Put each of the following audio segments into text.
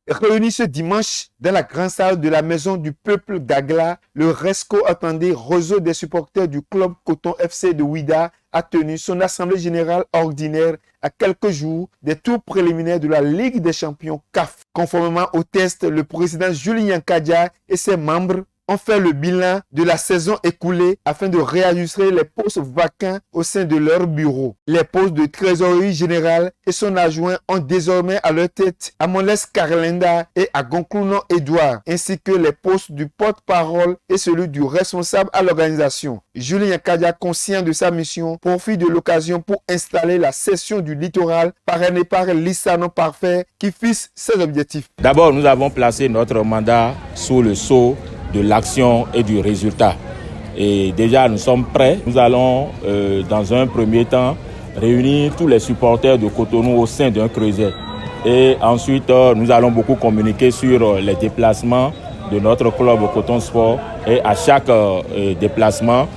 Réunis ce dimanche dans la grande salle de la Maison du Peuple d'Agla, le RESCO attendait réseau des supporters du club Coton FC de Ouidah a tenu son assemblée générale ordinaire à quelques jours des tours préliminaires de la Ligue des champions CAF. Conformément au test, le président Julien Kadia et ses membres ont fait le bilan de la saison écoulée afin de réajuster les postes vacants au sein de leur bureau. Les postes de trésorerie générale et son adjoint ont désormais à leur tête Amoles Karlenda et Agonkouno Edouard, ainsi que les postes du porte-parole et celui du responsable à l'organisation. Julien Kadia, conscient de sa mission, profite de l'occasion pour installer la session du littoral parrainée par Lissano Parfait qui fixe ses objectifs. D'abord, nous avons placé notre mandat sous le sceau de l'action et du résultat. Et déjà, nous sommes prêts. Nous allons, dans un premier temps, réunir tous les supporters de Cotonou au sein d'un creuset. Et ensuite, nous allons beaucoup communiquer sur les déplacements de notre club Coton Sport. Et à chaque déplacement,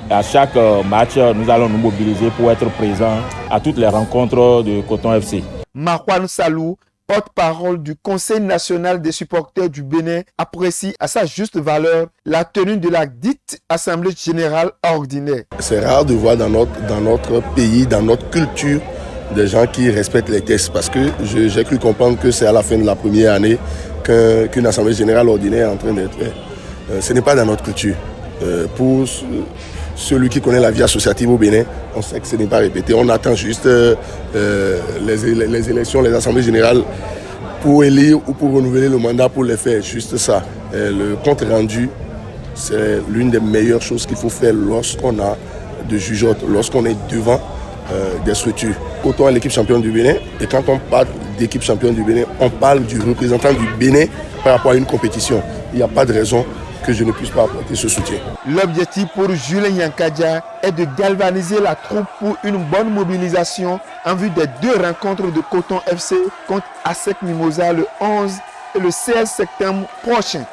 à chaque match, nous allons nous mobiliser pour être présents à toutes les rencontres de Coton FC. Marwan Salou, porte-parole du Conseil national des supporters du Bénin, apprécie à sa juste valeur la tenue de la dite Assemblée générale ordinaire. C'est rare de voir dans notre pays, dans notre culture, des gens qui respectent les textes. Parce que j'ai cru comprendre que c'est à la fin de la première année qu'une Assemblée générale ordinaire est en train d'être faite. Ce n'est pas dans notre culture. Pour celui qui connaît la vie associative au Bénin, on sait que ce n'est pas répété. On attend juste les élections, les assemblées générales pour élire ou pour renouveler le mandat pour les faire. Juste ça. Le compte rendu, c'est l'une des meilleures choses qu'il faut faire lorsqu'on a de jugeote, lorsqu'on est devant des structures. Coton est l'équipe championne du Bénin, et quand on parle d'équipe championne du Bénin, on parle du représentant du Bénin par rapport à une compétition. Il n'y a pas de raison que je ne puisse pas apporter ce soutien. L'objectif pour Julien Yankadia est de galvaniser la troupe pour une bonne mobilisation en vue des deux rencontres de Coton FC contre ASEC Mimosa le 11 et le 16 septembre prochain.